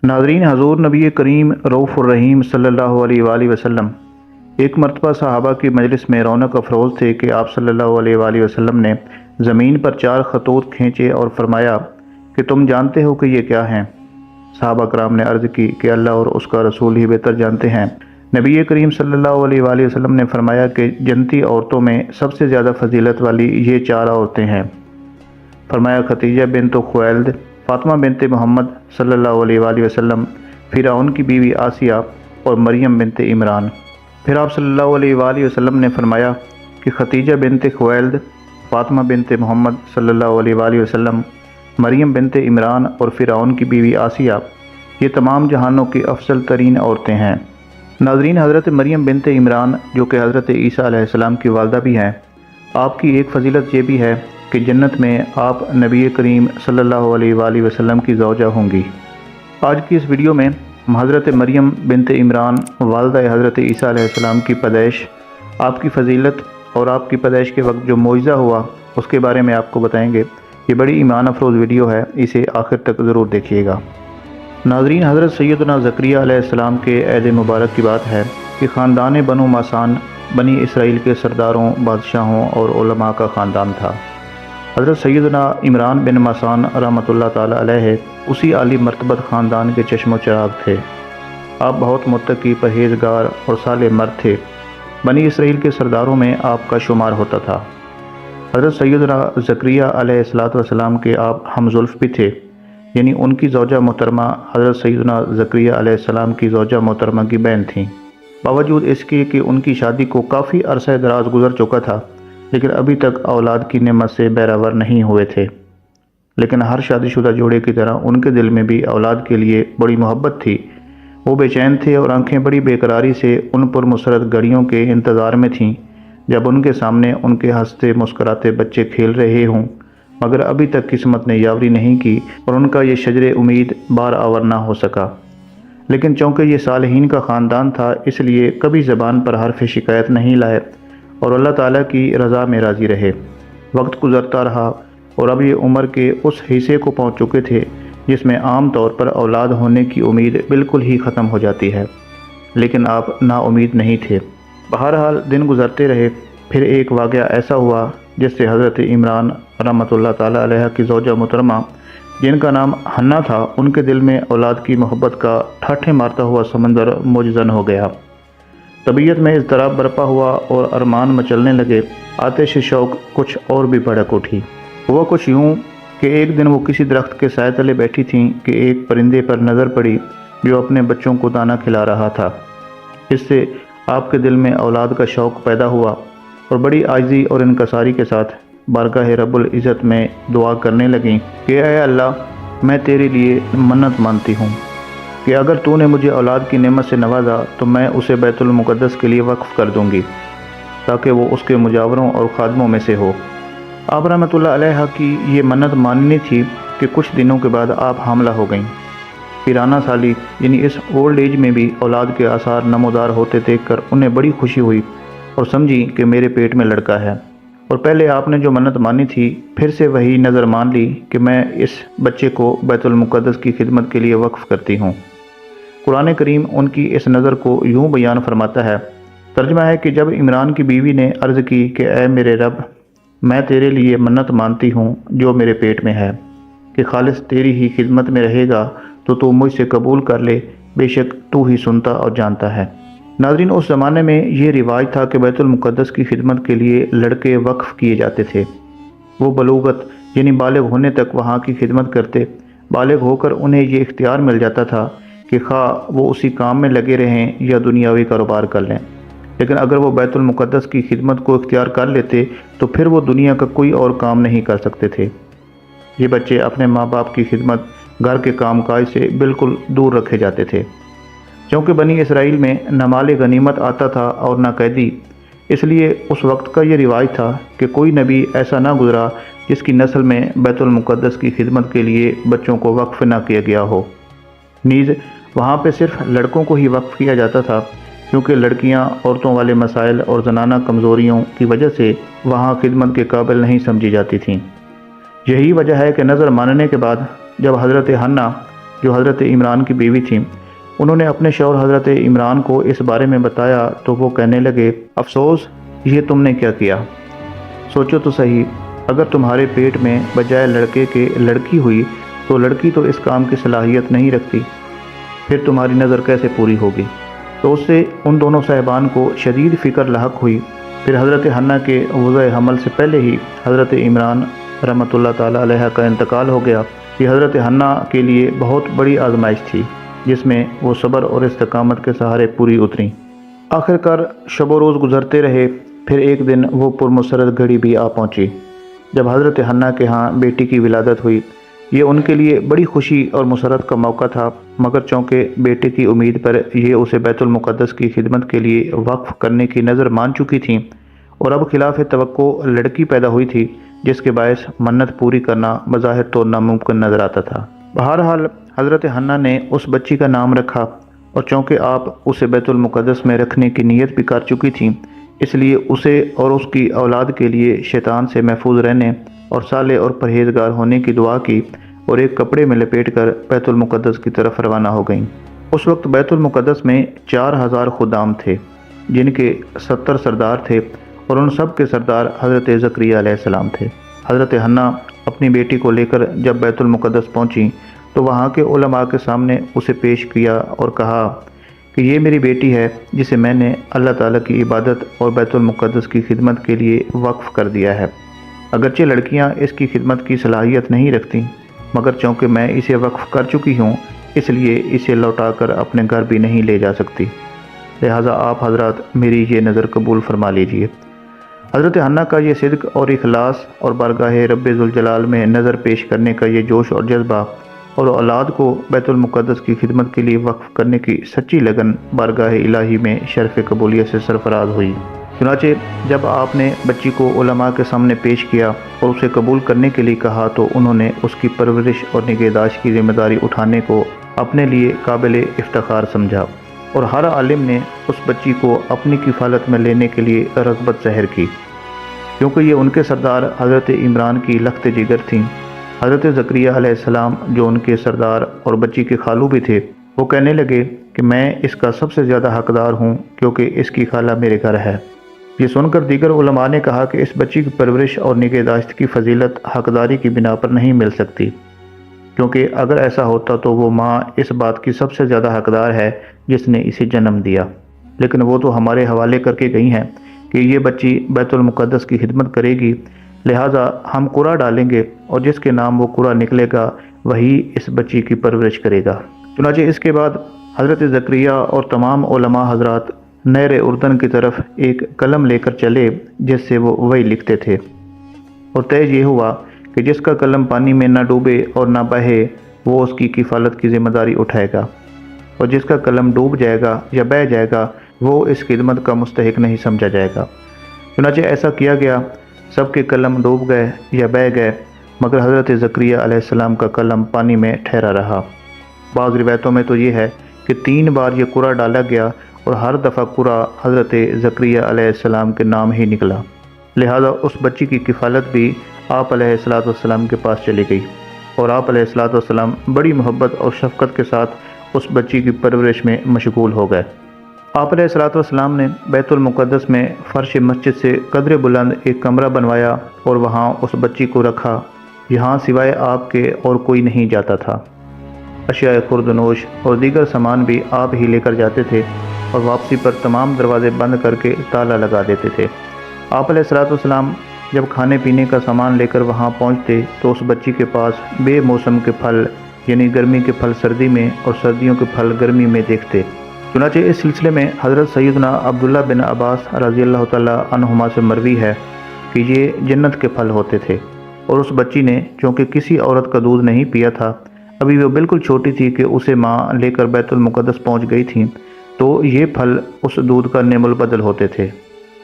ناظرین، حضور نبی کریم رؤوف الرحیم صلی اللہ علیہ وآلہ وسلم ایک مرتبہ صحابہ کی مجلس میں رونق افروز تھے کہ آپ صلی اللہ علیہ وآلہ وسلم نے زمین پر 4 خطوط کھینچے اور فرمایا کہ تم جانتے ہو کہ یہ کیا ہیں؟ صحابہ کرام نے عرض کی کہ اللہ اور اس کا رسول ہی بہتر جانتے ہیں۔ نبی کریم صلی اللہ علیہ وآلہ وسلم نے فرمایا کہ جنتی عورتوں میں سب سے زیادہ فضیلت والی یہ 4 عورتیں ہیں۔ فرمایا خدیجہ بنت خویلد، فاطمہ بنت محمد صلی اللہ علیہ وآلہ وسلم، فرعون کی بیوی آسیہ اور مریم بنت عمران۔ پھر آپ صلی اللہ علیہ وآلہ وسلم نے فرمایا کہ خدیجہ بنت خویلد، فاطمہ بنت محمد صلی اللہ علیہ وآلہ وسلم، مریم بنت عمران اور فرعون کی بیوی آسیہ یہ تمام جہانوں کی افضل ترین عورتیں ہیں۔ ناظرین، حضرت مریم بنت عمران جو کہ حضرت عیسیٰ علیہ السلام کی والدہ بھی ہیں، آپ کی ایک فضیلت یہ بھی ہے کہ جنت میں آپ نبی کریم صلی اللہ علیہ وآلہ وسلم کی زوجہ ہوں گی۔ آج کی اس ویڈیو میں ہم حضرت مریم بنت عمران والدہ حضرت عیسیٰ علیہ السلام کی پیدائش، آپ کی فضیلت اور آپ کی پیدائش کے وقت جو معجزہ ہوا اس کے بارے میں آپ کو بتائیں گے۔ یہ بڑی ایمان افروز ویڈیو ہے، اسے آخر تک ضرور دیکھیے گا۔ ناظرین، حضرت سیدنا زکریا علیہ السلام کے عہد مبارک کی بات ہے کہ خاندان بنو ماسان بنی اسرائیل کے سرداروں، بادشاہوں اور علماء کا خاندان تھا۔ حضرت سیدنا عمران بن ماسان رحمۃ اللہ تعالی علیہ اسی عالی مرتبت خاندان کے چشم و چراغ تھے۔ آپ بہت متقی، پرہیزگار اور صالح مرد تھے۔ بنی اسرائیل کے سرداروں میں آپ کا شمار ہوتا تھا۔ حضرت سیدنا زکریا علیہ السلام کے آپ ہم زلف بھی تھے، یعنی ان کی زوجہ محترمہ حضرت سیدنا زکریا علیہ السلام کی زوجہ محترمہ کی بہن تھیں۔ باوجود اس کے کہ ان کی شادی کو کافی عرصہ دراز گزر چکا تھا، لیکن ابھی تک اولاد کی نعمت سے بہرہ نہیں ہوئے تھے۔ لیکن ہر شادی شدہ جوڑے کی طرح ان کے دل میں بھی اولاد کے لیے بڑی محبت تھی۔ وہ بے چین تھے اور آنکھیں بڑی بے قراری سے ان پر مسرت گھڑیوں کے انتظار میں تھیں جب ان کے سامنے ان کے ہنستے مسکراتے بچے کھیل رہے ہوں، مگر ابھی تک قسمت نے یاوری نہیں کی اور ان کا یہ شجر امید بار آور نہ ہو سکا۔ لیکن چونکہ یہ صالحین کا خاندان تھا، اس لیے کبھی زبان پر حرف شکایت نہیں لائے اور اللہ تعالیٰ کی رضا میں راضی رہے۔ وقت گزرتا رہا اور اب یہ عمر کے اس حصے کو پہنچ چکے تھے جس میں عام طور پر اولاد ہونے کی امید بالکل ہی ختم ہو جاتی ہے، لیکن آپ نا امید نہیں تھے۔ بہرحال دن گزرتے رہے۔ پھر ایک واقعہ ایسا ہوا جس سے حضرت عمران رحمۃ اللہ تعالی علیہ کی زوجہ محترمہ جن کا نام حنا تھا، ان کے دل میں اولاد کی محبت کا ٹھاٹھے مارتا ہوا سمندر موجزن ہو گیا۔ طبیعت میں اضطراب برپا ہوا اور ارمان مچلنے لگے۔ آتش شوق کچھ اور بھی بھڑک اٹھی۔ ہوا کچھ یوں کہ ایک دن وہ کسی درخت کے سائے تلے بیٹھی تھیں کہ ایک پرندے پر نظر پڑی جو اپنے بچوں کو دانہ کھلا رہا تھا۔ اس سے آپ کے دل میں اولاد کا شوق پیدا ہوا اور بڑی عاجزی اور انکساری کے ساتھ بارگاہ رب العزت میں دعا کرنے لگیں کہ اے اللہ، میں تیرے لیے منت مانتی ہوں کہ اگر تو نے مجھے اولاد کی نعمت سے نوازا تو میں اسے بیت المقدس کے لیے وقف کر دوں گی تاکہ وہ اس کے مجاوروں اور خادموں میں سے ہو۔ آپ رحمۃ اللہ علیہ کی یہ منت ماننی تھی کہ کچھ دنوں کے بعد آپ حاملہ ہو گئیں۔ پیرانہ سالی یعنی اس اولڈ ایج میں بھی اولاد کے آثار نمودار ہوتے دیکھ کر انہیں بڑی خوشی ہوئی اور سمجھی کہ میرے پیٹ میں لڑکا ہے۔ اور پہلے آپ نے جو منت مانی تھی پھر سے وہی نظر مان لی کہ میں اس بچے کو بیت المقدس کی خدمت کے لیے وقف کرتی ہوں۔ قرآن کریم ان کی اس نظر کو یوں بیان فرماتا ہے۔ ترجمہ ہے کہ جب عمران کی بیوی نے عرض کی کہ اے میرے رب، میں تیرے لیے منت مانتی ہوں جو میرے پیٹ میں ہے کہ خالص تیری ہی خدمت میں رہے گا تو مجھ سے قبول کر لے، بے شک تو ہی سنتا اور جانتا ہے۔ ناظرین، اس زمانے میں یہ رواج تھا کہ بیت المقدس کی خدمت کے لیے لڑکے وقف کیے جاتے تھے۔ وہ بلوغت یعنی بالغ ہونے تک وہاں کی خدمت کرتے۔ بالغ ہو کر انہیں یہ اختیار مل جاتا تھا کہ خواہ وہ اسی کام میں لگے رہیں یا دنیاوی کاروبار کر لیں، لیکن اگر وہ بیت المقدس کی خدمت کو اختیار کر لیتے تو پھر وہ دنیا کا کوئی اور کام نہیں کر سکتے تھے۔ یہ بچے اپنے ماں باپ کی خدمت، گھر کے کام کاج سے بالکل دور رکھے جاتے تھے۔ چونکہ بنی اسرائیل میں نہ مال غنیمت آتا تھا اور نہ قیدی، اس لیے اس وقت کا یہ رواج تھا کہ کوئی نبی ایسا نہ گزرا جس کی نسل میں بیت المقدس کی خدمت کے لیے بچوں کو وقف نہ کیا گیا ہو۔ نیز وہاں پہ صرف لڑکوں کو ہی وقف کیا جاتا تھا، کیونکہ لڑکیاں عورتوں والے مسائل اور زنانہ کمزوریوں کی وجہ سے وہاں خدمت کے قابل نہیں سمجھی جاتی تھیں۔ یہی وجہ ہے کہ نظر ماننے کے بعد جب حضرت حنا جو حضرت عمران کی بیوی تھیں، انہوں نے اپنے شوہر حضرت عمران کو اس بارے میں بتایا تو وہ کہنے لگے، افسوس، یہ تم نے کیا کیا؟ سوچو تو صحیح، اگر تمہارے پیٹ میں بجائے لڑکے کے لڑکی ہوئی تو لڑکی تو اس کام کی صلاحیت نہیں رکھتی، پھر تمہاری نظر کیسے پوری ہوگی؟ تو اس سے ان دونوں صاحبان کو شدید فکر لاحق ہوئی۔ پھر حضرت حنہ کے وضع حمل سے پہلے ہی حضرت عمران رحمۃ اللہ تعالیٰ علیہ کا انتقال ہو گیا۔ یہ حضرت حنہ کے لیے بہت بڑی آزمائش تھی، جس میں وہ صبر اور استقامت کے سہارے پوری اتریں۔ آخر کار شب و روز گزرتے رہے، پھر ایک دن وہ پرمسرت گھڑی بھی آ پہنچی جب حضرت حنہ کے ہاں بیٹی کی ولادت ہوئی۔ یہ ان کے لیے بڑی خوشی اور مسرت کا موقع تھا، مگر چونکہ بیٹے کی امید پر یہ اسے بیت المقدس کی خدمت کے لیے وقف کرنے کی نظر مان چکی تھیں، اور اب خلاف توقع لڑکی پیدا ہوئی تھی، جس کے باعث منت پوری کرنا بظاہر تو ناممکن نظر آتا تھا۔ بہرحال حضرت حنہ نے اس بچی کا نام رکھا، اور چونکہ آپ اسے بیت المقدس میں رکھنے کی نیت بھی کر چکی تھیں، اس لیے اسے اور اس کی اولاد کے لیے شیطان سے محفوظ رہنے اور صالح اور پرہیزگار ہونے کی دعا کی، اور ایک کپڑے میں لپیٹ کر بیت المقدس کی طرف روانہ ہو گئیں۔ اس وقت بیت المقدس میں 4000 خدام تھے، جن کے 70 سردار تھے، اور ان سب کے سردار حضرت زکریا علیہ السلام تھے۔ حضرت حنہ اپنی بیٹی کو لے کر جب بیت المقدس پہنچیں تو وہاں کے علماء کے سامنے اسے پیش کیا اور کہا کہ یہ میری بیٹی ہے، جسے میں نے اللہ تعالیٰ کی عبادت اور بیت المقدس کی خدمت کے لیے وقف کر دیا ہے۔ اگرچہ لڑکیاں اس کی خدمت کی صلاحیت نہیں رکھتیں، مگر چونکہ میں اسے وقف کر چکی ہوں، اس لیے اسے لوٹا کر اپنے گھر بھی نہیں لے جا سکتی، لہٰذا آپ حضرات میری یہ نظر قبول فرما لیجئے۔ حضرت حنہ کا یہ صدق اور اخلاص اور بارگاہ رب ذوالجلال میں نظر پیش کرنے کا یہ جوش اور جذبہ، اور اولاد کو بیت المقدس کی خدمت کے لیے وقف کرنے کی سچی لگن بارگاہ الہی میں شرف قبولیت سے سرفراز ہوئی۔ چنانچہ جب آپ نے بچی کو علماء کے سامنے پیش کیا اور اسے قبول کرنے کے لیے کہا تو انہوں نے اس کی پرورش اور نگہداشت کی ذمہ داری اٹھانے کو اپنے لیے قابل افتخار سمجھا، اور ہر عالم نے اس بچی کو اپنی کفالت میں لینے کے لیے رغبت ظاہر کی، کیونکہ یہ ان کے سردار حضرت عمران کی لخت جگر تھیں۔ حضرت زکریا علیہ السلام جو ان کے سردار اور بچی کے خالو بھی تھے، وہ کہنے لگے کہ میں اس کا سب سے زیادہ حقدار ہوں، کیونکہ اس کی خالہ میرے گھر ہے۔ یہ سن کر دیگر علماء نے کہا کہ اس بچی کی پرورش اور نگہداشت کی فضیلت حقداری کی بنا پر نہیں مل سکتی، کیونکہ اگر ایسا ہوتا تو وہ ماں اس بات کی سب سے زیادہ حقدار ہے جس نے اسے جنم دیا، لیکن وہ تو ہمارے حوالے کر کے گئی ہیں کہ یہ بچی بیت المقدس کی خدمت کرے گی، لہٰذا ہم قرعہ ڈالیں گے، اور جس کے نام وہ قرعہ نکلے گا وہی اس بچی کی پرورش کرے گا۔ چنانچہ اس کے بعد حضرت زکریا اور تمام علماء حضرات نہر اردن کی طرف ایک قلم لے کر چلے جس سے وہ وہی لکھتے تھے، اور طے یہ ہوا کہ جس کا قلم پانی میں نہ ڈوبے اور نہ بہے وہ اس کی کفالت کی ذمہ داری اٹھائے گا، اور جس کا قلم ڈوب جائے گا یا بہہ جائے گا وہ اس خدمت کا مستحق نہیں سمجھا جائے گا۔ چنانچہ ایسا کیا گیا، سب کے قلم ڈوب گئے یا بہہ گئے، مگر حضرت زکریا علیہ السلام کا قلم پانی میں ٹھہرا رہا۔ بعض روایتوں میں تو یہ ہے کہ 3 بار یہ قرعہ ڈالا گیا، اور ہر دفعہ قرعہ حضرت زکریا علیہ السلام کے نام ہی نکلا، لہذا اس بچی کی کفالت بھی آپ علیہ السلام کے پاس چلی گئی، اور آپ علیہ السلام بڑی محبت اور شفقت کے ساتھ اس بچی کی پرورش میں مشغول ہو گئے۔ آپ علیہ السلام نے بیت المقدس میں فرش مسجد سے قدر بلند ایک کمرہ بنوایا اور وہاں اس بچی کو رکھا، یہاں سوائے آپ کے اور کوئی نہیں جاتا تھا۔ اشیاء خوردنوش اور دیگر سامان بھی آپ ہی لے کر جاتے تھے، اور واپسی پر تمام دروازے بند کر کے تالا لگا دیتے تھے۔ آپ علیہ السلام جب کھانے پینے کا سامان لے کر وہاں پہنچتے تو اس بچی کے پاس بے موسم کے پھل، یعنی گرمی کے پھل سردی میں اور سردیوں کے پھل گرمی میں دیکھتے۔ چنانچہ اس سلسلے میں حضرت سیدنا عبداللہ بن عباس رضی اللہ تعالیٰ عنہما سے مروی ہے کہ یہ جنت کے پھل ہوتے تھے، اور اس بچی نے چونکہ کسی عورت کا دودھ نہیں پیا تھا، ابھی وہ بالکل چھوٹی تھی کہ اسے ماں لے کر بیت المقدس پہنچ گئی تھیں، تو یہ پھل اس دودھ کا نعم البدل ہوتے تھے۔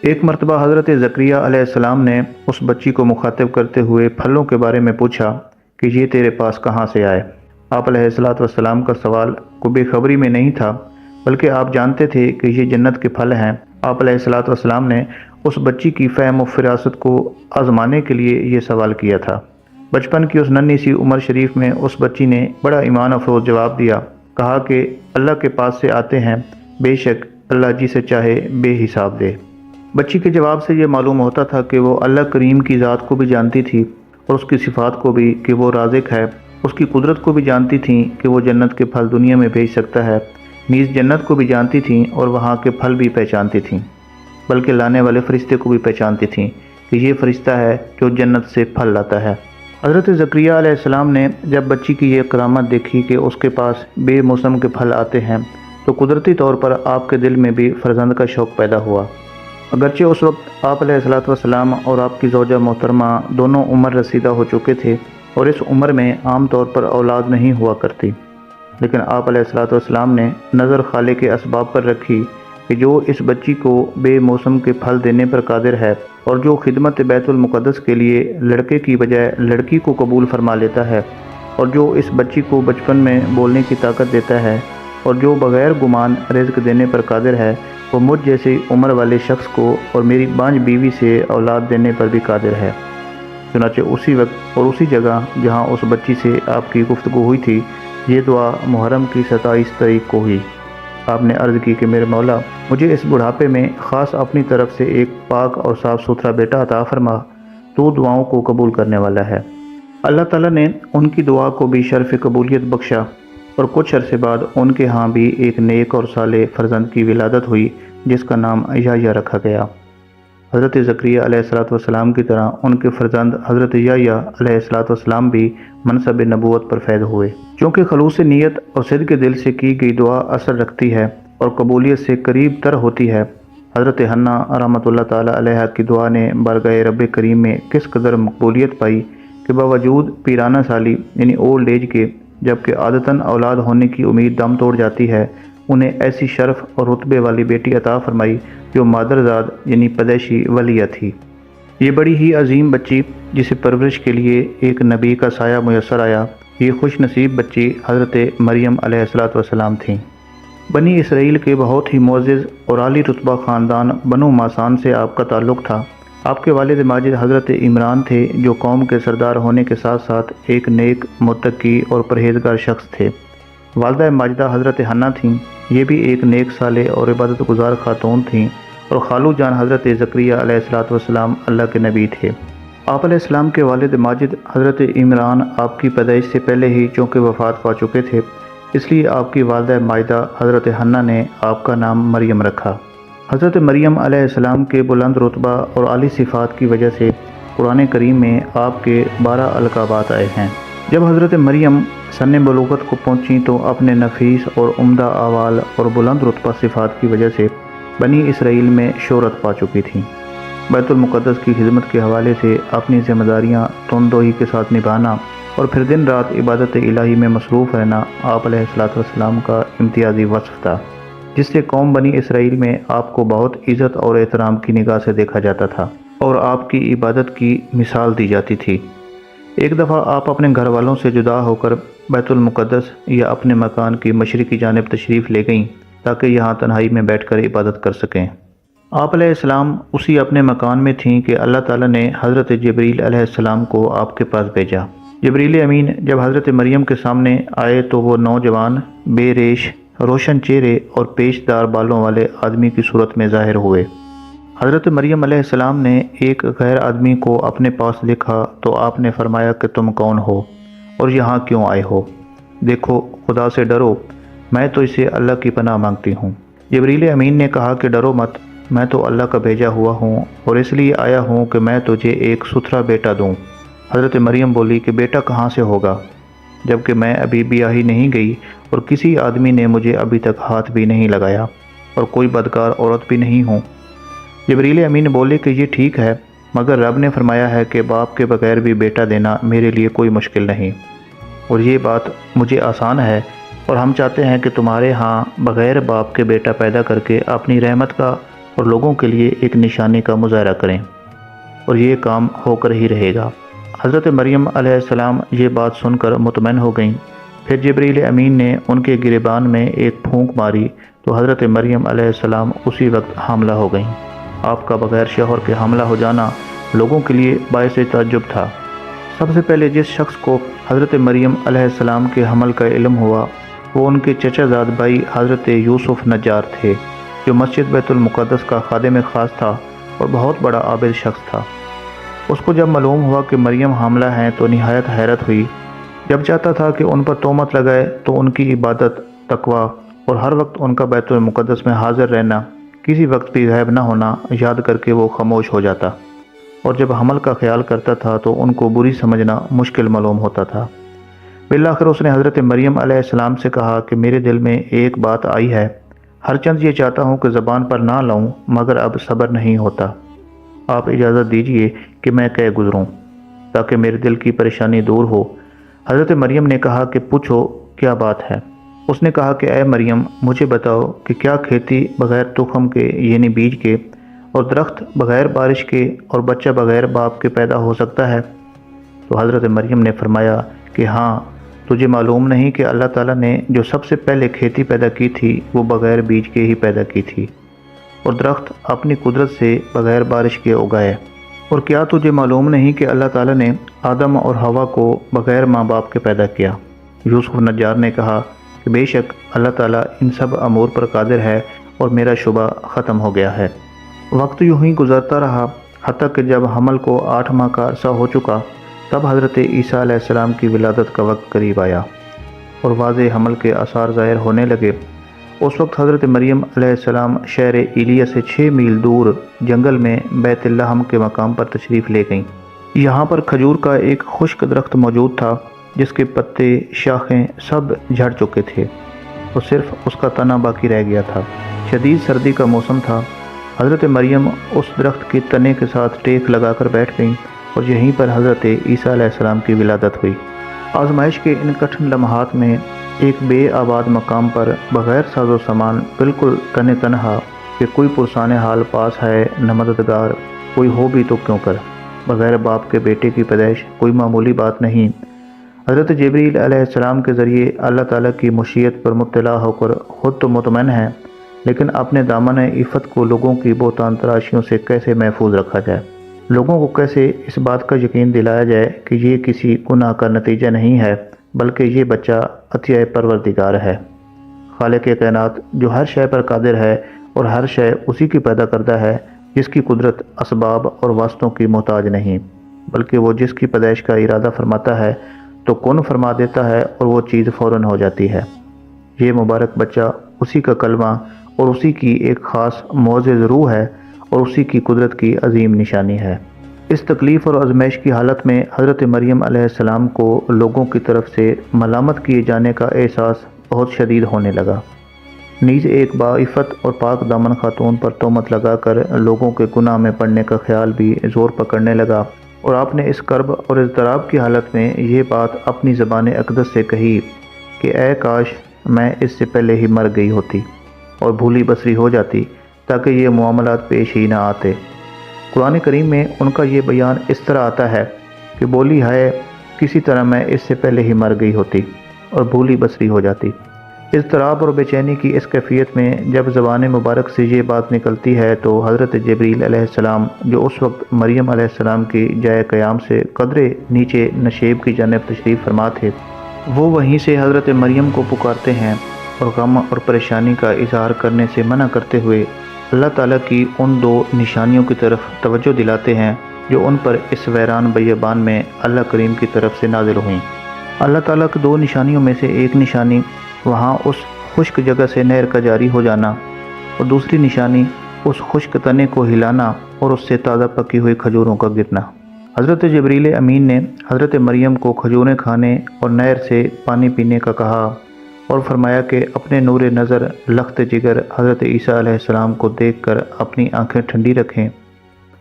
ایک مرتبہ حضرت زکریا علیہ السلام نے اس بچی کو مخاطب کرتے ہوئے پھلوں کے بارے میں پوچھا کہ یہ تیرے پاس کہاں سے آئے؟ آپ علیہ السلام کا سوال کوئی بے خبری میں نہیں تھا، بلکہ آپ جانتے تھے کہ یہ جنت کے پھل ہیں۔ آپ علیہ السلام نے اس بچی کی فہم و فراست کو آزمانے کے لیے یہ سوال کیا تھا۔ بچپن کی اس ننھی سی عمر شریف میں اس بچی نے بڑا ایمان افروز جواب دیا، کہا کہ اللہ کے پاس سے آتے ہیں، بے شک اللہ جسے چاہے بے حساب دے۔ بچی کے جواب سے یہ معلوم ہوتا تھا کہ وہ اللہ کریم کی ذات کو بھی جانتی تھی اور اس کی صفات کو بھی کہ وہ رازق ہے، اس کی قدرت کو بھی جانتی تھیں کہ وہ جنت کے پھل دنیا میں بھیج سکتا ہے، نیز جنت کو بھی جانتی تھیں اور وہاں کے پھل بھی پہچانتی تھیں، بلکہ لانے والے فرشتے کو بھی پہچانتی تھیں کہ یہ فرشتہ ہے جو جنت سے پھل لاتا ہے۔ حضرت زکریا علیہ السلام نے جب بچی کی یہ کرامت دیکھی کہ اس کے پاس بے موسم کے پھل آتے ہیں تو قدرتی طور پر آپ کے دل میں بھی فرزند کا شوق پیدا ہوا۔ اگرچہ اس وقت آپ علیہ السلام اور آپ کی زوجہ محترمہ دونوں عمر رسیدہ ہو چکے تھے اور اس عمر میں عام طور پر اولاد نہیں ہوا کرتی، لیکن آپ علیہ السلام نے نظر خالق کے اسباب پر رکھی کہ جو اس بچی کو بے موسم کے پھل دینے پر قادر ہے اور جو خدمت بیت المقدس کے لیے لڑکے کی بجائے لڑکی کو قبول فرما لیتا ہے اور جو اس بچی کو بچپن میں بولنے کی طاقت دیتا ہے اور جو بغیر گمان رزق دینے پر قادر ہے، وہ مجھ جیسی عمر والے شخص کو اور میری بانجھ بیوی سے اولاد دینے پر بھی قادر ہے۔ چنانچہ اسی وقت اور اسی جگہ جہاں اس بچی سے آپ کی گفتگو ہوئی تھی، یہ دعا محرم کی 27 تاریخ کو ہوئی۔ آپ نے عرض کی کہ میرے مولا، مجھے اس بڑھاپے میں خاص اپنی طرف سے ایک پاک اور صاف ستھرا بیٹا عطا فرما، تو دعاؤں کو قبول کرنے والا ہے۔ اللہ تعالیٰ نے ان کی دعا کو بھی شرف قبولیت بخشا اور کچھ عرصے بعد ان کے ہاں بھی ایک نیک اور صالح فرزند کی ولادت ہوئی جس کا نام یحییٰ رکھا گیا۔ حضرت زکریا علیہ السلام کی طرح ان کے فرزند حضرت یحییٰ علیہ السلام بھی منصب نبوت پر فیض ہوئے۔ چونکہ خلوص نیت اور صدق دل سے کی گئی دعا اثر رکھتی ہے اور قبولیت سے قریب تر ہوتی ہے، حضرت حنہ رحمۃ اللہ تعالیٰ علیہ کی دعا نے بارگاہ رب کریم میں کس قدر مقبولیت پائی کہ باوجود پیرانہ سالی یعنی اولڈ ایج کے، جبکہ عادتاً اولاد ہونے کی امید دم توڑ جاتی ہے، انہیں ایسی شرف اور رتبے والی بیٹی عطا فرمائی جو مادرزاد یعنی پیدائشی ولیہ تھی۔ یہ بڑی ہی عظیم بچی جسے پرورش کے لیے ایک نبی کا سایہ میسر آیا، یہ خوش نصیب بچی حضرت مریم علیہ السلام تھیں۔ بنی اسرائیل کے بہت ہی معزز اور عالی رتبہ خاندان بنو ماسان سے آپ کا تعلق تھا۔ آپ کے والد ماجد حضرت عمران تھے جو قوم کے سردار ہونے کے ساتھ ساتھ ایک نیک، متقی اور پرہیزگار شخص تھے۔ والدہ ماجدہ حضرت حنہ تھیں، یہ بھی ایک نیک صالح اور عبادت گزار خاتون تھیں، اور خالو جان حضرت زکریا علیہ السلام اللہ کے نبی تھے۔ آپ علیہ السلام کے والد ماجد حضرت عمران آپ کی پیدائش سے پہلے ہی چونکہ وفات پا چکے تھے، اس لیے آپ کی والدہ ماجدہ حضرت حنہ نے آپ کا نام مریم رکھا۔ حضرت مریم علیہ السلام کے بلند رتبہ اور عالی صفات کی وجہ سے قرآن کریم میں آپ کے 12 القابات آئے ہیں۔ جب حضرت مریم سن بلوغت کو پہنچیں تو اپنے نفیس اور عمدہ اعمال اور بلند رتبہ صفات کی وجہ سے بنی اسرائیل میں شہرت پا چکی تھیں۔ بیت المقدس کی خدمت کے حوالے سے اپنی ذمہ داریاں تندوئی کے ساتھ نبھانا اور پھر دن رات عبادت الہی میں مصروف رہنا آپ علیہ السلام کا امتیازی وصف تھا، جس سے قوم بنی اسرائیل میں آپ کو بہت عزت اور احترام کی نگاہ سے دیکھا جاتا تھا اور آپ کی عبادت کی مثال دی جاتی تھی۔ ایک دفعہ آپ اپنے گھر والوں سے جدا ہو کر بیت المقدس یا اپنے مکان کی مشرقی جانب تشریف لے گئیں تاکہ یہاں تنہائی میں بیٹھ کر عبادت کر سکیں۔ آپ علیہ السلام اسی اپنے مکان میں تھیں کہ اللہ تعالیٰ نے حضرت جبریل علیہ السلام کو آپ کے پاس بھیجا۔ جبریل امین جب حضرت مریم کے سامنے آئے تو وہ نوجوان، بے ریش، روشن چہرے اور پیچ دار بالوں والے آدمی کی صورت میں ظاہر ہوئے۔ حضرت مریم علیہ السلام نے ایک غیر آدمی کو اپنے پاس دیکھا تو آپ نے فرمایا کہ تم کون ہو اور یہاں کیوں آئے ہو؟ دیکھو، خدا سے ڈرو، میں تو اسے اللہ کی پناہ مانگتی ہوں۔ جبریل امین نے کہا کہ ڈرو مت، میں تو اللہ کا بھیجا ہوا ہوں اور اس لیے آیا ہوں کہ میں تجھے ایک ستھرا بیٹا دوں۔ حضرت مریم بولی کہ بیٹا کہاں سے ہوگا، جبکہ میں ابھی بیاہی نہیں گئی اور کسی آدمی نے مجھے ابھی تک ہاتھ بھی نہیں لگایا اور کوئی بدکار عورت بھی نہیں ہوں۔ جبریل امین بولے کہ یہ ٹھیک ہے، مگر رب نے فرمایا ہے کہ باپ کے بغیر بھی بیٹا دینا میرے لیے کوئی مشکل نہیں، اور یہ بات مجھے آسان ہے، اور ہم چاہتے ہیں کہ تمہارے ہاں بغیر باپ کے بیٹا پیدا کر کے اپنی رحمت کا اور لوگوں کے لیے ایک نشانی کا مظاہرہ کریں، اور یہ کام ہو کر ہی رہے گا۔ حضرت مریم علیہ السلام یہ بات سن کر مطمئن ہو گئیں۔ پھر جبریل امین نے ان کے گریبان میں ایک پھونک ماری تو حضرت مریم علیہ السلام اسی وقت حاملہ ہو گئیں۔ آپ کا بغیر شوہر کے حاملہ ہو جانا لوگوں کے لیے باعث تعجب تھا۔ سب سے پہلے جس شخص کو حضرت مریم علیہ السلام کے حمل کا علم ہوا وہ ان کے چچا زاد بھائی حضرت یوسف نجار تھے، جو مسجد بیت المقدس کا خادم خاص تھا اور بہت بڑا عابد شخص تھا۔ اس کو جب معلوم ہوا کہ مریم حاملہ ہیں تو نہایت حیرت ہوئی۔ جب چاہتا تھا کہ ان پر تہمت لگائے تو ان کی عبادت، تقویٰ اور ہر وقت ان کا بیت المقدس میں حاضر رہنا، کسی وقت بھی غائب نہ ہونا یاد کر کے وہ خاموش ہو جاتا، اور جب حمل کا خیال کرتا تھا تو ان کو بری سمجھنا مشکل معلوم ہوتا تھا۔ بالآخر اس نے حضرت مریم علیہ السلام سے کہا کہ میرے دل میں ایک بات آئی ہے، ہر چند یہ چاہتا ہوں کہ زبان پر نہ لاؤں، مگر اب صبر نہیں ہوتا۔ آپ اجازت دیجئے کہ میں کہہ گزروں تاکہ میرے دل کی پریشانی دور ہو۔ حضرت مریم نے کہا کہ پوچھو کیا بات ہے۔ اس نے کہا کہ اے مریم، مجھے بتاؤ کہ کیا کھیتی بغیر تخم کے یعنی بیج کے، اور درخت بغیر بارش کے، اور بچہ بغیر باپ کے پیدا ہو سکتا ہے؟ تو حضرت مریم نے فرمایا کہ ہاں، تجھے معلوم نہیں کہ اللہ تعالیٰ نے جو سب سے پہلے کھیتی پیدا کی تھی وہ بغیر بیج کے ہی پیدا کی تھی، اور درخت اپنی قدرت سے بغیر بارش کے اگائے؟ اور کیا تجھے معلوم نہیں کہ اللہ تعالیٰ نے آدم اور حوا کو بغیر ماں باپ کے پیدا کیا؟ یوسف نجار نے کہا کہ بے شک اللہ تعالیٰ ان سب امور پر قادر ہے اور میرا شبہ ختم ہو گیا ہے۔ وقت یوں ہی گزرتا رہا، حتیٰ کہ جب حمل کو 8 ماہ کا عرصہ ہو چکا تب حضرت عیسیٰ علیہ السلام کی ولادت کا وقت قریب آیا اور واضح حمل کے آثار ظاہر ہونے لگے۔ اس وقت حضرت مریم علیہ السلام شہر ایلیا سے 6 میل دور جنگل میں بیت لحم کے مقام پر تشریف لے گئیں۔ یہاں پر کھجور کا ایک خشک درخت موجود تھا جس کے پتے، شاخیں سب جھڑ چکے تھے اور صرف اس کا تنا باقی رہ گیا تھا۔ شدید سردی کا موسم تھا۔ حضرت مریم اس درخت کے تنے کے ساتھ ٹیک لگا کر بیٹھ گئیں اور یہیں پر حضرت عیسیٰ علیہ السلام کی ولادت ہوئی۔ آزمائش کے ان کٹھن لمحات میں ایک بے آباد مقام پر بغیر ساز و سامان، بالکل تنہا کہ کوئی پرسان حال پاس ہے نہ مددگار، کوئی ہو بھی تو کیوں کر، بغیر باپ کے بیٹے کی پیدائش کوئی معمولی بات نہیں۔ حضرت جبریل علیہ السلام کے ذریعے اللہ تعالیٰ کی مشیت پر مطلع ہو کر خود تو مطمئن ہیں، لیکن اپنے دامن عفت کو لوگوں کی بہتان تراشیوں سے کیسے محفوظ رکھا جائے، لوگوں کو کیسے اس بات کا یقین دلایا جائے کہ یہ کسی گناہ کا نتیجہ نہیں ہے بلکہ یہ بچہ عطیہ پروردگار ہے، خالق کائنات جو ہر شے پر قادر ہے اور ہر شے اسی کی پیدا کرتا ہے، جس کی قدرت اسباب اور واسطوں کی محتاج نہیں، بلکہ وہ جس کی پیدائش کا ارادہ فرماتا ہے تو کن فرما دیتا ہے اور وہ چیز فوراً ہو جاتی ہے۔ یہ مبارک بچہ اسی کا کلمہ اور اسی کی ایک خاص معزز روح ہے اور اسی کی قدرت کی عظیم نشانی ہے۔ اس تکلیف اور آزمائش کی حالت میں حضرت مریم علیہ السلام کو لوگوں کی طرف سے ملامت کیے جانے کا احساس بہت شدید ہونے لگا۔ نیز ایک باعفت اور پاک دامن خاتون پر تہمت لگا کر لوگوں کے گناہ میں پڑنے کا خیال بھی زور پکڑنے لگا، اور آپ نے اس کرب اور اضطراب کی حالت میں یہ بات اپنی زبان اقدس سے کہی کہ اے کاش میں اس سے پہلے ہی مر گئی ہوتی اور بھولی بسری ہو جاتی تاکہ یہ معاملات پیش ہی نہ آتے۔ قرآن کریم میں ان کا یہ بیان اس طرح آتا ہے کہ بولی ہے کسی طرح میں اس سے پہلے ہی مر گئی ہوتی اور بھولی بسری ہو جاتی۔ اضطراب اور بے چینی کی اس کیفیت میں جب زبان مبارک سے یہ بات نکلتی ہے تو حضرت جبریل علیہ السلام، جو اس وقت مریم علیہ السلام کی جائے قیام سے قدرے نیچے نشیب کی جانب تشریف فرما تھے، وہ وہیں سے حضرت مریم کو پکارتے ہیں اور غم اور پریشانی کا اظہار کرنے سے منع کرتے ہوئے اللہ تعالیٰ کی ان 2 نشانیوں کی طرف توجہ دلاتے ہیں جو ان پر اس ویران بیابان میں اللہ کریم کی طرف سے نازل ہوئیں۔ اللہ تعالیٰ کی 2 نشانیوں میں سے ایک نشانی وہاں اس خشک جگہ سے نہر کا جاری ہو جانا، اور دوسری نشانی اس خشک تنے کو ہلانا اور اس سے تازہ پکی ہوئی کھجوروں کا گرنا۔ حضرت جبریل امین نے حضرت مریم کو کھجوریں کھانے اور نہر سے پانی پینے کا کہا اور فرمایا کہ اپنے نور نظر لخت جگر حضرت عیسیٰ علیہ السلام کو دیکھ کر اپنی آنکھیں ٹھنڈی رکھیں۔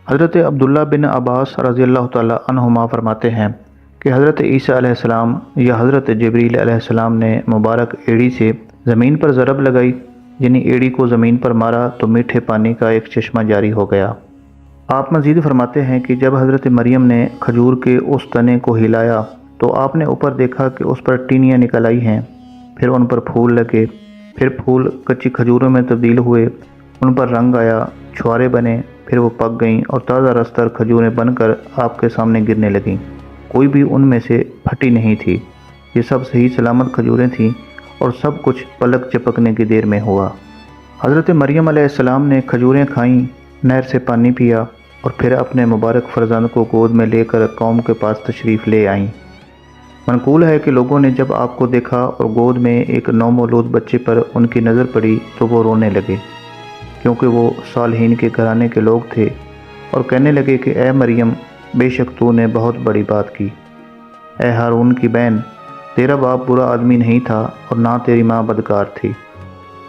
حضرت عبداللہ بن عباس رضی اللہ تعالی عنہما فرماتے ہیں کہ حضرت عیسیٰ علیہ السلام یا حضرت جبریل علیہ السلام نے مبارک ایڑی سے زمین پر ضرب لگائی، یعنی ایڑی کو زمین پر مارا تو میٹھے پانی کا ایک چشمہ جاری ہو گیا۔ آپ مزید فرماتے ہیں کہ جب حضرت مریم نے کھجور کے اس تنے کو ہلایا تو آپ نے اوپر دیکھا کہ اس پر ٹینیاں نکل آئی ہیں، پھر ان پر پھول لگے، پھر پھول کچی کھجوروں میں تبدیل ہوئے، ان پر رنگ آیا، چھوارے بنے، پھر وہ پک گئیں اور تازہ رستر کھجوریں بن کر آپ کے سامنے گرنے لگیں۔ کوئی بھی ان میں سے پھٹی نہیں تھی۔ یہ سب صحیح سلامت کھجوریں تھیں اور سب کچھ پلک جھپکنے کی دیر میں ہوا۔ حضرت مریم علیہ السلام نے کھجوریں کھائیں، نہر سے پانی پیا اور پھر اپنے مبارک فرزند کو گود میں لے کر قوم کے پاس تشریف لے آئیں۔ منقول ہے کہ لوگوں نے جب آپ کو دیکھا اور گود میں ایک نومولود بچے پر ان کی نظر پڑی تو وہ رونے لگے، کیونکہ وہ صالحین کے گھرانے کے لوگ تھے، اور کہنے لگے کہ اے مریم، بے شک تو نے بہت بڑی بات کی۔ اے ہارون کی بہن، تیرا باپ برا آدمی نہیں تھا اور نہ تیری ماں بدکار تھی۔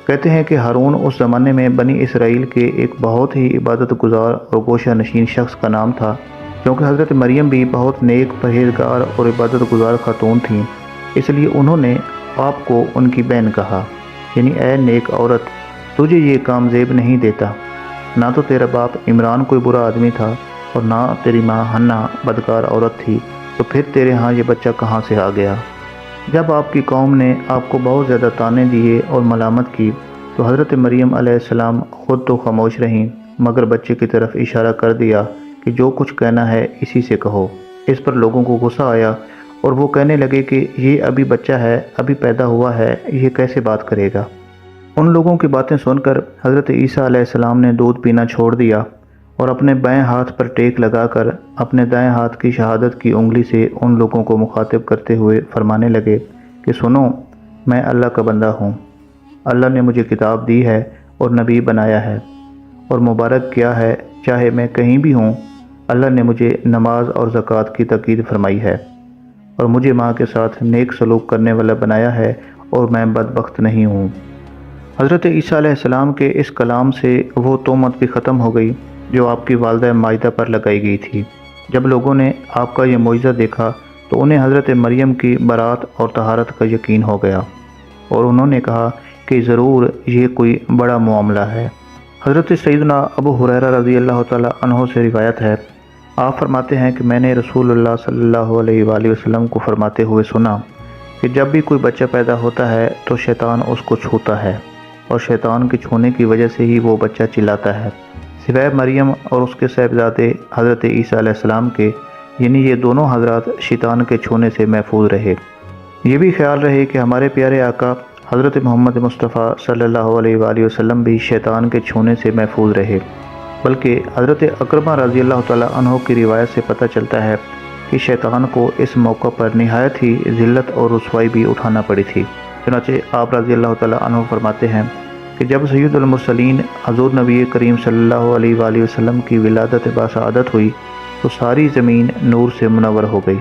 کہتے ہیں کہ ہارون اس زمانے میں بنی اسرائیل کے ایک بہت ہی عبادت گزار اور گوشہ نشین شخص کا نام تھا، کیونکہ حضرت مریم بھی بہت نیک، پرہیزگار اور عبادت گزار خاتون تھیں، اس لیے انہوں نے آپ کو ان کی بہن کہا، یعنی اے نیک عورت، تجھے یہ کام زیب نہیں دیتا۔ نہ تو تیرا باپ عمران کوئی برا آدمی تھا اور نہ تیری ماں حنا بدکار عورت تھی، تو پھر تیرے ہاں یہ بچہ کہاں سے آ گیا؟ جب آپ کی قوم نے آپ کو بہت زیادہ طعنے دیے اور ملامت کی تو حضرت مریم علیہ السلام خود تو خاموش رہیں، مگر بچے کی طرف اشارہ کر دیا کہ جو کچھ کہنا ہے اسی سے کہو۔ اس پر لوگوں کو غصہ آیا اور وہ کہنے لگے کہ یہ ابھی بچہ ہے، ابھی پیدا ہوا ہے، یہ کیسے بات کرے گا؟ ان لوگوں کی باتیں سن کر حضرت عیسیٰ علیہ السلام نے دودھ پینا چھوڑ دیا اور اپنے بائیں ہاتھ پر ٹیک لگا کر اپنے دائیں ہاتھ کی شہادت کی انگلی سے ان لوگوں کو مخاطب کرتے ہوئے فرمانے لگے کہ سنو، میں اللہ کا بندہ ہوں۔ اللہ نے مجھے کتاب دی ہے اور نبی بنایا ہے اور مبارک کیا ہے، چاہے میں کہیں بھی ہوں۔ اللہ نے مجھے نماز اور زکوٰۃ کی تاکید فرمائی ہے اور مجھے ماں کے ساتھ نیک سلوک کرنے والا بنایا ہے، اور میں بدبخت نہیں ہوں۔ حضرت عیسیٰ علیہ السلام کے اس کلام سے وہ تہمت بھی ختم ہو گئی جو آپ کی والدہ مائدہ پر لگائی گئی تھی۔ جب لوگوں نے آپ کا یہ معجزہ دیکھا تو انہیں حضرت مریم کی برات اور طہارت کا یقین ہو گیا، اور انہوں نے کہا کہ ضرور یہ کوئی بڑا معاملہ ہے۔ حضرت سیدنا ابو ہریرہ رضی اللہ تعالیٰ عنہ سے روایت ہے، آپ فرماتے ہیں کہ میں نے رسول اللہ صلی اللہ علیہ وآلہ وسلم کو فرماتے ہوئے سنا کہ جب بھی کوئی بچہ پیدا ہوتا ہے تو شیطان اس کو چھوتا ہے، اور شیطان کے چھونے کی وجہ سے ہی وہ بچہ چلاتا ہے، سوائے مریم اور اس کے صاحبزادے حضرت عیسیٰ علیہ السلام کے، یعنی یہ دونوں حضرات شیطان کے چھونے سے محفوظ رہے۔ یہ بھی خیال رہے کہ ہمارے پیارے آقا حضرت محمد مصطفیٰ صلی اللہ علیہ وآلہ وسلم بھی شیطان کے چھونے سے محفوظ رہے، بلکہ حضرت اکرمہ رضی اللہ تعالیٰ عنہ کی روایت سے پتہ چلتا ہے کہ شیطان کو اس موقع پر نہایت ہی ذلت اور رسوائی بھی اٹھانا پڑی تھی۔ چنانچہ آپ رضی اللہ تعالیٰ عنہ فرماتے ہیں کہ جب سید المرسلین حضور نبی کریم صلی اللہ علیہ وآلہ وسلم کی ولادت باسعادت ہوئی تو ساری زمین نور سے منور ہو گئی،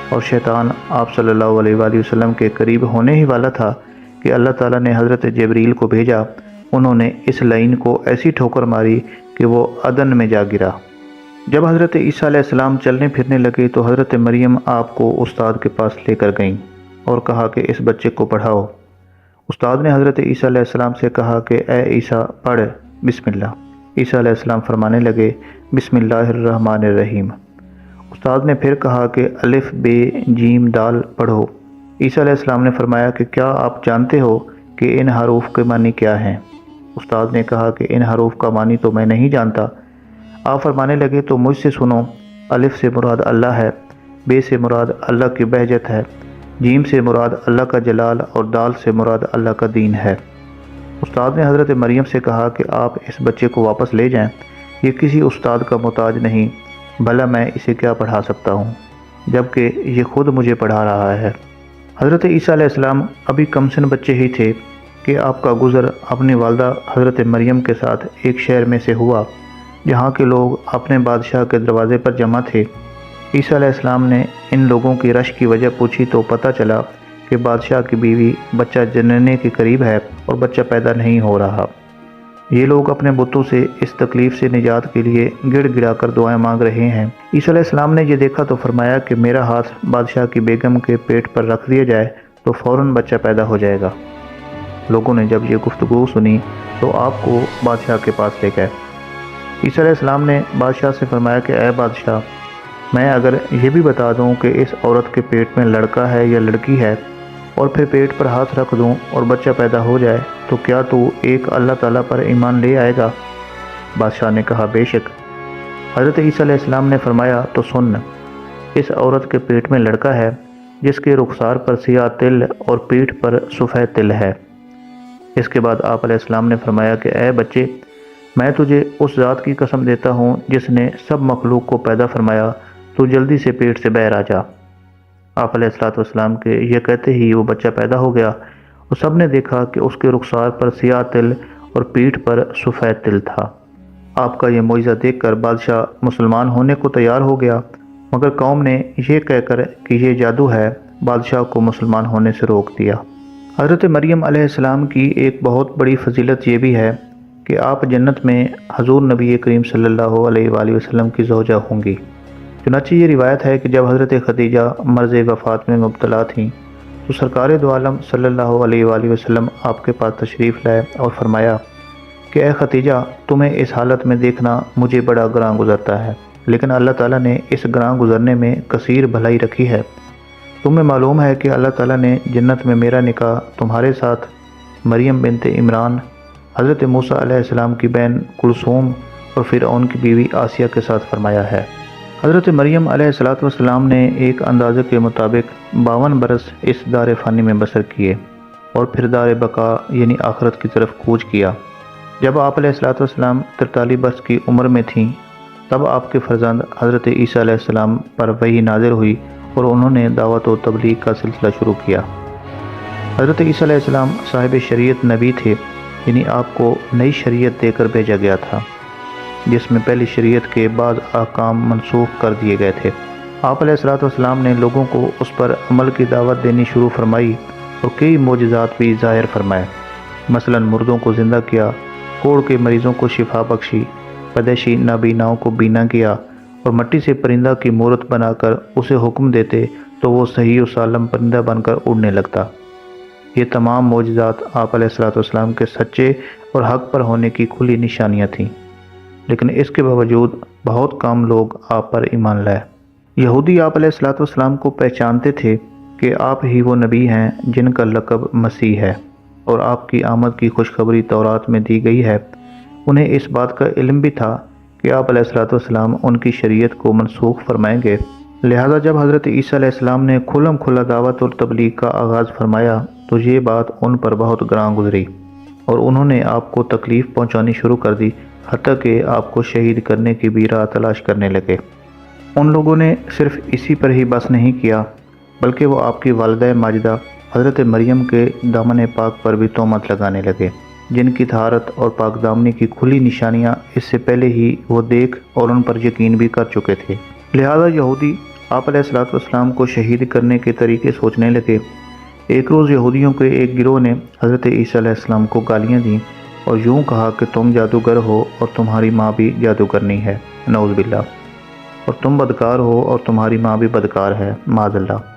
اور شیطان آپ صلی اللہ علیہ وآلہ وسلم کے قریب ہونے ہی والا تھا کہ اللہ تعالیٰ نے حضرت جبریل کو بھیجا۔ انہوں نے اس لائن کو ایسی ٹھوکر ماری کہ وہ عدن میں جا گرا۔ جب حضرت عیسیٰ علیہ السلام چلنے پھرنے لگے تو حضرت مریم آپ کو استاد کے پاس لے کر گئیں اور کہا کہ اس بچے کو پڑھاؤ۔ استاد نے حضرت عیسیٰ علیہ السلام سے کہا کہ اے عیسیٰ، پڑھ بسم اللہ۔ عیسیٰ علیہ السلام فرمانے لگے بسم اللہ الرحمن الرحیم۔ استاد نے پھر کہا کہ الف بے جیم دال پڑھو۔ عیسیٰ علیہ السلام نے فرمایا کہ کیا آپ جانتے ہو کہ ان حروف کے معنی کیا ہیں؟ استاد نے کہا کہ ان حروف کا معنی تو میں نہیں جانتا۔ آپ فرمانے لگے تو مجھ سے سنو، الف سے مراد اللہ ہے، بے سے مراد اللہ کی بہجت ہے، جیم سے مراد اللہ کا جلال، اور دال سے مراد اللہ کا دین ہے۔ استاد نے حضرت مریم سے کہا کہ آپ اس بچے کو واپس لے جائیں، یہ کسی استاد کا محتاج نہیں، بھلا میں اسے کیا پڑھا سکتا ہوں جبکہ یہ خود مجھے پڑھا رہا ہے۔ حضرت عیسیٰ علیہ السلام ابھی کم سن بچے ہی تھے کہ آپ کا گزر اپنی والدہ حضرت مریم کے ساتھ ایک شہر میں سے ہوا جہاں کے لوگ اپنے بادشاہ کے دروازے پر جمع تھے۔ عیسیٰ علیہ السلام نے ان لوگوں کی رش کی وجہ پوچھی تو پتہ چلا کہ بادشاہ کی بیوی بچہ جننے کے قریب ہے اور بچہ پیدا نہیں ہو رہا۔ یہ لوگ اپنے بتوں سے اس تکلیف سے نجات کے لیے گڑ گڑا کر دعائیں مانگ رہے ہیں۔ عیسیٰ علیہ السلام نے یہ دیکھا تو فرمایا کہ میرا ہاتھ بادشاہ کی بیگم کے پیٹ پر رکھ دیا جائے تو فوراً بچہ پیدا ہو جائے گا۔ لوگوں نے جب یہ گفتگو سنی تو آپ کو بادشاہ کے پاس لے گئے۔ عیسیٰ علیہ السلام نے بادشاہ سے فرمایا کہ اے بادشاہ، میں اگر یہ بھی بتا دوں کہ اس عورت کے پیٹ میں لڑکا ہے یا لڑکی ہے، اور پھر پیٹ پر ہاتھ رکھ دوں اور بچہ پیدا ہو جائے، تو کیا تو ایک اللہ تعالیٰ پر ایمان لے آئے گا؟ بادشاہ نے کہا بے شک۔ حضرت عیسیٰ علیہ السلام نے فرمایا تو سن، اس عورت کے پیٹ میں لڑکا ہے جس کے رخسار پر سیاہ تل اور پیٹھ پر سفید تل ہے۔ اس کے بعد آپ علیہ السلام نے فرمایا کہ اے بچے، میں تجھے اس ذات کی قسم دیتا ہوں جس نے سب مخلوق کو پیدا فرمایا، تو جلدی سے پیٹ سے باہر آ جا۔ آپ علیہ السلام کے یہ کہتے ہی وہ بچہ پیدا ہو گیا اور سب نے دیکھا کہ اس کے رخسار پر سیاہ تل اور پیٹھ پر سفید تل تھا۔ آپ کا یہ معجزہ دیکھ کر بادشاہ مسلمان ہونے کو تیار ہو گیا، مگر قوم نے یہ کہہ کر کہ یہ جادو ہے، بادشاہ کو مسلمان ہونے سے روک دیا۔ حضرت مریم علیہ السلام کی ایک بہت بڑی فضیلت یہ بھی ہے کہ آپ جنت میں حضور نبی کریم صلی اللہ علیہ وآلہ وسلم کی زوجہ ہوں گی۔ چنانچہ یہ روایت ہے کہ جب حضرت خدیجہ مرض وفات میں مبتلا تھیں تو سرکار دو عالم صلی اللہ علیہ وآلہ وسلم آپ کے پاس تشریف لائے اور فرمایا کہ اے خدیجہ، تمہیں اس حالت میں دیکھنا مجھے بڑا گراں گزرتا ہے، لیکن اللہ تعالیٰ نے اس گراں گزرنے میں کثیر بھلائی رکھی ہے۔ تمہیں معلوم ہے کہ اللہ تعالیٰ نے جنت میں میرا نکاح تمہارے ساتھ مریم بنت عمران، حضرت موسیٰ علیہ السلام کی بہن کلثوم اور فرعون کی بیوی آسیہ کے ساتھ فرمایا ہے۔ حضرت مریم علیہ السلام نے ایک اندازے کے مطابق 52 برس اس دار فانی میں بسر کیے اور پھر دار بقا یعنی آخرت کی طرف کوچ کیا۔ جب آپ علیہ السلام 43 برس کی عمر میں تھیں تب آپ کے فرزند حضرت عیسیٰ علیہ السلام پر وحی نازل ہوئی اور انہوں نے دعوت و تبلیغ کا سلسلہ شروع کیا۔ حضرت عیسیٰ علیہ السلام صاحب شریعت نبی تھے، یعنی آپ کو نئی شریعت دے کر بھیجا گیا تھا جس میں پہلی شریعت کے بعض احکام منسوخ کر دیے گئے تھے۔ آپ علیہ السلام نے لوگوں کو اس پر عمل کی دعوت دینی شروع فرمائی اور کئی معجزات بھی ظاہر فرمائے، مثلا مردوں کو زندہ کیا، کوڑ کے مریضوں کو شفا بخشی، پدیشی نابیناؤں کو بینا کیا اور مٹی سے پرندہ کی مورت بنا کر اسے حکم دیتے تو وہ صحیح و سالم پرندہ بن کر اڑنے لگتا۔ یہ تمام معجزات آپ علیہ السلام کے سچے اور حق پر ہونے کی کھلی نشانیاں تھیں، لیکن اس کے باوجود بہت کم لوگ آپ پر ایمان لائے۔ یہودی آپ علیہ السلام کو پہچانتے تھے کہ آپ ہی وہ نبی ہیں جن کا لقب مسیح ہے اور آپ کی آمد کی خوشخبری تورات میں دی گئی ہے۔ انہیں اس بات کا علم بھی تھا کہ آپ علیہ السلام ان کی شریعت کو منسوخ فرمائیں گے، لہذا جب حضرت عیسیٰ علیہ السلام نے کھلم کھلا دعوت اور تبلیغ کا آغاز فرمایا تو یہ بات ان پر بہت گراں گزری اور انہوں نے آپ کو تکلیف پہنچانی شروع کر دی، حتیٰ کہ آپ کو شہید کرنے کی بھی راہ تلاش کرنے لگے۔ ان لوگوں نے صرف اسی پر ہی بس نہیں کیا بلکہ وہ آپ کی والدہ ماجدہ حضرت مریم کے دامن پاک پر بھی تہمت لگانے لگے، جن کی طہارت اور پاک دامنی کی کھلی نشانیاں اس سے پہلے ہی وہ دیکھ اور ان پر یقین بھی کر چکے تھے۔ لہذا یہودی آپ علیہ السلام کو شہید کرنے کے طریقے سوچنے لگے۔ ایک روز یہودیوں کے ایک گروہ نے حضرت عیسیٰ علیہ السلام کو گالیاں دیں اور یوں کہا کہ تم جادوگر ہو اور تمہاری ماں بھی جادوگرنی ہے، نعوذ باللہ، اور تم بدکار ہو اور تمہاری ماں بھی بدکار ہے، معاذ اللہ۔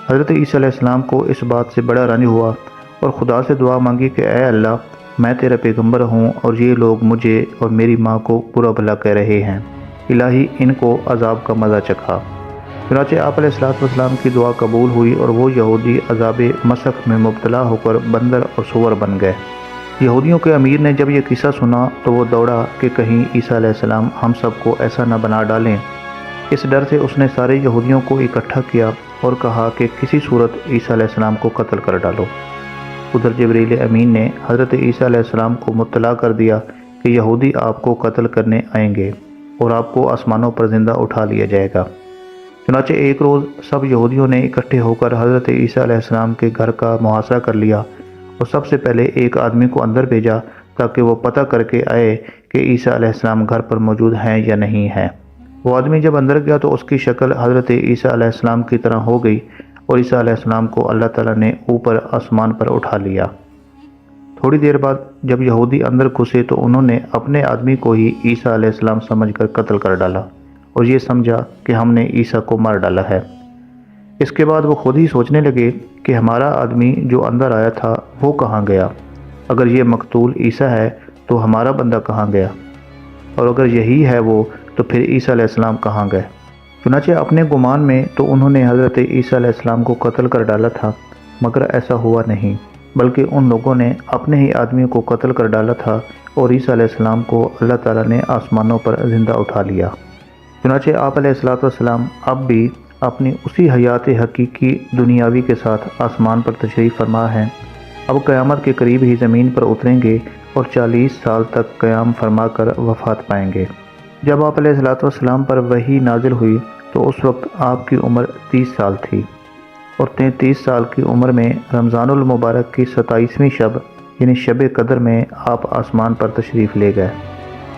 حضرت عیسیٰ علیہ السلام کو اس بات سے بڑا رنج ہوا اور خدا سے دعا مانگی کہ اے اللہ، میں تیرا پیغمبر ہوں اور یہ لوگ مجھے اور میری ماں کو برا بھلا کہہ رہے ہیں، الہی ان کو عذاب کا مزہ چکھا۔ چنانچہ آپ علیہ السلام کی دعا قبول ہوئی اور وہ یہودی عذاب مسخ میں مبتلا ہو کر بندر اور سور بن گئے۔ یہودیوں کے امیر نے جب یہ قصہ سنا تو وہ دوڑا کہ کہیں عیسیٰ علیہ السلام ہم سب کو ایسا نہ بنا ڈالیں۔ اس ڈر سے اس نے سارے یہودیوں کو اکٹھا کیا اور کہا کہ کسی صورت عیسیٰ علیہ السلام کو قتل کر ڈالو۔ ادھر جبریل امین نے حضرت عیسیٰ علیہ السلام کو مطلع کر دیا کہ یہودی آپ کو قتل کرنے آئیں گے اور آپ کو آسمانوں پر زندہ اٹھا لیا جائے گا۔ چنانچہ ایک روز سب یہودیوں نے اکٹھے ہو کر حضرت عیسیٰ علیہ السلام کے گھر کا محاصرہ کر لیا اور سب سے پہلے ایک آدمی کو اندر بھیجا تاکہ وہ پتہ کر کے آئے کہ عیسیٰ علیہ السلام گھر پر موجود ہیں یا نہیں ہیں۔ وہ آدمی جب اندر گیا تو اس کی شکل حضرت عیسیٰ علیہ السلام کی طرح ہو گئی اور عیسیٰ علیہ السلام کو اللہ تعالیٰ نے اوپر آسمان پر اٹھا لیا۔ تھوڑی دیر بعد جب یہودی اندر گھسے تو انہوں نے اپنے آدمی کو ہی عیسیٰ علیہ السلام سمجھ کر قتل کر ڈالا اور یہ سمجھا کہ ہم نے عیسیٰ کو مار ڈالا ہے۔ اس کے بعد وہ خود ہی سوچنے لگے کہ ہمارا آدمی جو اندر آیا تھا وہ کہاں گیا؟ اگر یہ مقتول عیسیٰ ہے تو ہمارا بندہ کہاں گیا؟ اور اگر یہی ہے وہ تو پھر عیسیٰ علیہ السلام کہاں گئے؟ چنانچہ اپنے گمان میں تو انہوں نے حضرت عیسیٰ علیہ السلام کو قتل کر ڈالا تھا، مگر ایسا ہوا نہیں، بلکہ ان لوگوں نے اپنے ہی آدمی کو قتل کر ڈالا تھا اور عیسیٰ علیہ السلام کو اللہ تعالیٰ نے آسمانوں پر زندہ اٹھا لیا۔ چنانچہ آپ علیہ السلام اب بھی اپنی اسی حیات حقیقی دنیاوی کے ساتھ آسمان پر تشریف فرما ہیں۔ اب قیامت کے قریب ہی زمین پر اتریں گے اور 40 سال تک قیام فرما کر وفات پائیں گے۔ جب آپ علیہ السلام پر وحی نازل ہوئی تو اس وقت آپ کی عمر 30 سال تھی، اور 33 سال کی عمر میں رمضان المبارک کی 27ویں شب یعنی شب قدر میں آپ آسمان پر تشریف لے گئے۔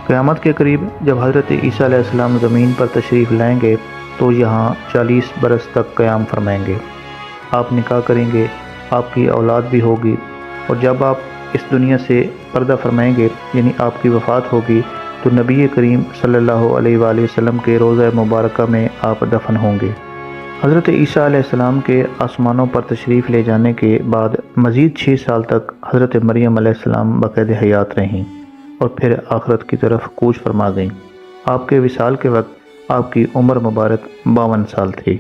قیامت کے قریب جب حضرت عیسیٰ علیہ السلام زمین پر تشریف لائیں گے تو یہاں 40 برس تک قیام فرمائیں گے۔ آپ نکاح کریں گے، آپ کی اولاد بھی ہوگی، اور جب آپ اس دنیا سے پردہ فرمائیں گے یعنی آپ کی وفات ہوگی تو نبی کریم صلی اللہ علیہ وآلہ وسلم کے روضہ مبارکہ میں آپ دفن ہوں گے۔ حضرت عیسیٰ علیہ السلام کے آسمانوں پر تشریف لے جانے کے بعد مزید 6 سال تک حضرت مریم علیہ السلام بقید حیات رہیں اور پھر آخرت کی طرف کوچ فرما گئیں۔ آپ کے وصال کے وقت آپ کی عمر مبارک 52 سال تھی۔